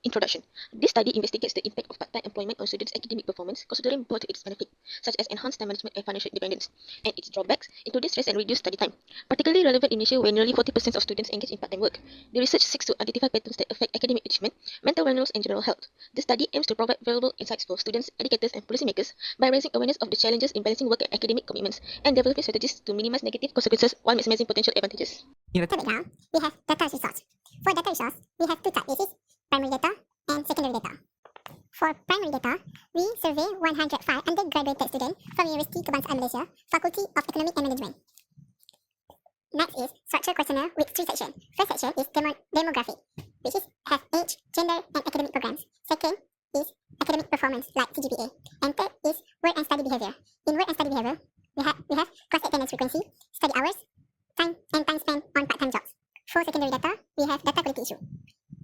Introduction. This study investigates the impact of part-time employment on students' academic performance, considering both its benefits, such as enhanced time management and financial independence, and its drawbacks, including stress and reduced study time. Particularly relevant in Asia, where nearly 40% of students engage in part-time work. The research seeks to identify patterns that affect academic achievement, mental wellness, and general health. The study aims to provide valuable insights for students, educators, and policymakers by raising awareness of the challenges in balancing work and academic commitments, and developing strategies to minimize negative consequences while maximizing potential advantages. In the background, we have data resource. For data resource, we have two types. This is primary data and secondary data. For primary data, we survey 105 undergraduate students from University Kebangsaan Malaysia, Faculty of Economic and Management. Next is structure questionnaire with three sections. First section is demographic, which has age, gender, and academic programs. Second is academic performance, like CGPA. And third is work and study behavior. In work and study behavior, we have class attendance frequency, study hours, time spent on part-time jobs. For secondary data, we have data quality issue.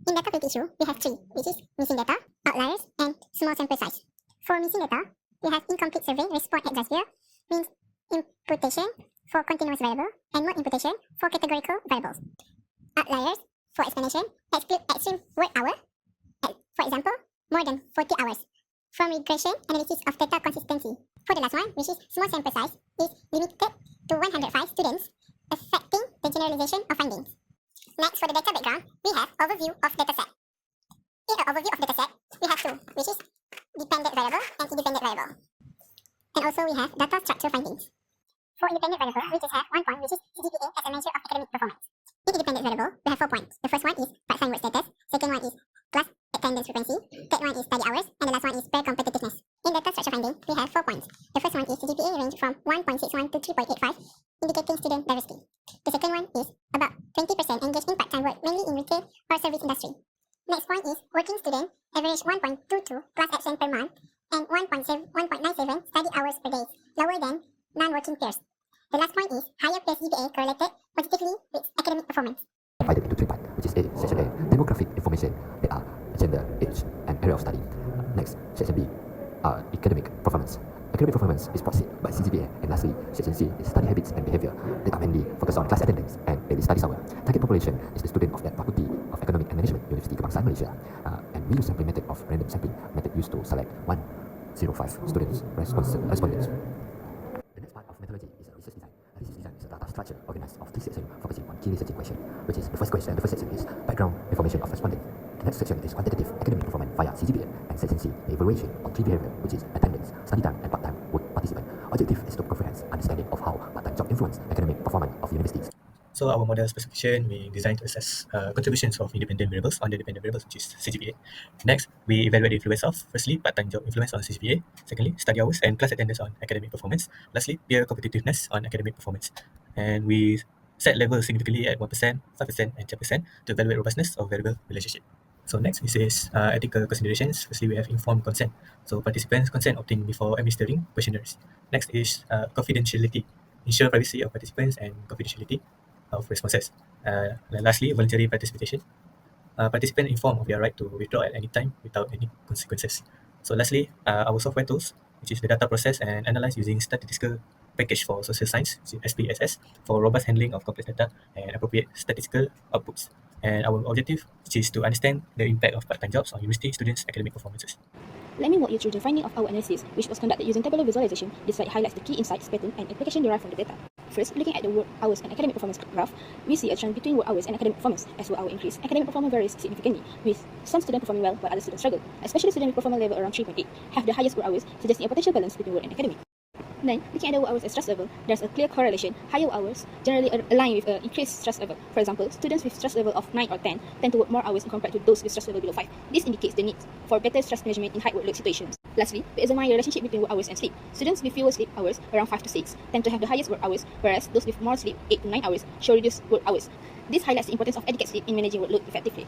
In data quality issue, we have three, which is missing data, outliers, and small sample size. For missing data, we have incomplete survey response at Jasper, means imputation for continuous variable, and not imputation for categorical variables. Outliers, for explanation, exclude extreme work hour, for example, more than 40 hours. From regression analysis of data consistency. For the last one, which is small sample size, is limited to 105 students, affecting the generalization of findings. Next, for the data background, we have overview of dataset. In the overview of dataset, we have two, which is dependent variable and independent variable. And also we have data structure findings. For independent variable, we just have 1 point, which is CGPA as a measure of academic performance. In independent variable, we have 4 points. The first one is part-time work status, second one is class attendance frequency, third one is study hours, and the last one is pair competitiveness. In data structure finding, we have 4 points. The first one is CGPA range from 1.61 to 3.85, indicating student diversity. The second one is about 20% engaged in part-time work, mainly in retail or service industry. Next point is working student, average 1.22 class absent per month, and 1.97 study hours per day, lower than non-working peers. The last point is higher peer CGPA correlated positively with academic performance. Divided into three parts, which is A, section A, demographic information, that are gender, age, and area of study. Next, section B, academic performance. Academic performance is proxy by CGPA. And lastly, section C is study habits and behavior that are mainly focused on class attendance and daily studies hour. Target population is the student of the Faculty of Economic and Management, University Kebangsaan Malaysia. And we use sampling method of random sampling method used to select 105 students respondents. The next part of methodology is a research design. A research design is a data structure organized of three sections focusing on key researching question, which is the first question. The first section is background information of respondent. The next section is quantitative academic performance via CGPA, and section C, the evaluation of key behavior, which is attendance, study time, and part-time work participant. Objective is to comprehend understanding of how part-time job influence academic performance of universities. So our model specification, we designed to assess contributions of independent variables on the dependent variables, which is CGPA. Next, we evaluate the influence of, firstly, part-time job influence on CGPA, secondly, study hours and class attendance on academic performance, lastly, peer competitiveness on academic performance. And we set levels significantly at 1%, 5%, and 10% to evaluate robustness of variable relationship. So next, this is ethical considerations. Firstly, we have informed consent. So participants' consent obtained before administering questionnaires. Next is confidentiality. Ensure privacy of participants and confidentiality of responses. Lastly, voluntary participation. Participants informed of their right to withdraw at any time without any consequences. So lastly, our software tools, which is the data process and analyze using statistical package for social science, SPSS, for robust handling of complex data and appropriate statistical outputs. And our objective, which is to understand the impact of part-time jobs on university students' academic performances. Let me walk you through the finding of our analysis, which was conducted using tabular visualization. This slide highlights the key insights, pattern, and application derived from the data. First, looking at the work hours and academic performance graph, we see a trend between work hours and academic performance. As work hour increase, academic performance varies significantly, with some students performing well while other students struggle. Especially students with performance level around 3.8 have the highest work hours, suggesting a potential balance between work and academic. Then, looking at the work hours and stress level, there's a clear correlation. Higher work hours generally align with increased stress level. For example, students with stress level of 9 or 10 tend to work more hours compared to those with stress level below 5. This indicates the need for better stress management in high workload situations. Lastly, we examine the relationship between work hours and sleep. Students with fewer sleep hours, around 5 to 6, tend to have the highest work hours, whereas those with more sleep, 8 to 9 hours, show reduced work hours. This highlights the importance of adequate sleep in managing workload effectively.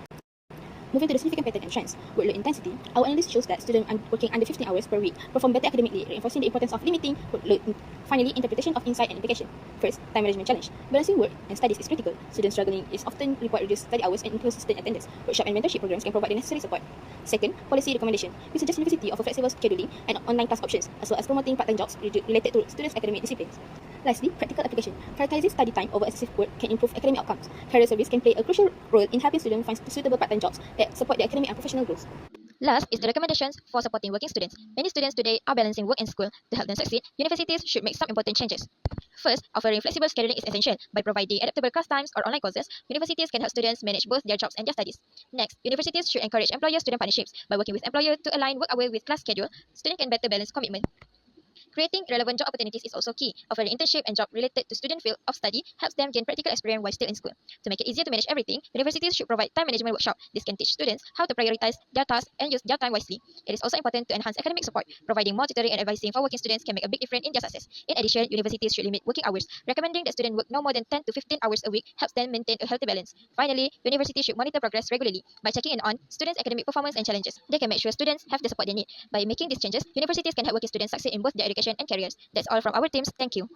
Moving to the significant pattern and trends, workload intensity, our analysis shows that students working under 15 hours per week perform better academically, reinforcing the importance of limiting workload. Finally, interpretation of insight and implication. First, time management challenge. Balancing work and studies is critical. Students struggling is often report reduced study hours and inconsistent attendance. Workshop and mentorship programs can provide the necessary support. Second, policy recommendation. We suggest university offer flexible scheduling and online class options, as well as promoting part-time jobs related to students' academic disciplines. Lastly, practical application. Prioritizing study time over excessive work can improve academic outcomes. Career service can play a crucial role in helping students find suitable part-time jobs that support their academic and professional growth. Last is the recommendations for supporting working students. Many students today are balancing work and school. To help them succeed, universities should make some important changes. First, offering flexible scheduling is essential. By providing adaptable class times or online courses, universities can help students manage both their jobs and their studies. Next, universities should encourage employer-student partnerships. By working with employer to align work hour with class schedule, students can better balance commitment. Creating relevant job opportunities is also key. Offering internship and job related to student field of study helps them gain practical experience while still in school. To make it easier to manage everything, universities should provide time management workshop. This can teach students how to prioritize their tasks and use their time wisely. It is also important to enhance academic support. Providing more tutoring and advising for working students can make a big difference in their success. In addition, universities should limit working hours. Recommending that students work no more than 10 to 15 hours a week helps them maintain a healthy balance. Finally, universities should monitor progress regularly by checking in on students' academic performance and challenges. They can make sure students have the support they need. By making these changes, universities can help working students succeed in both their education and careers. That's all from our teams. Thank you.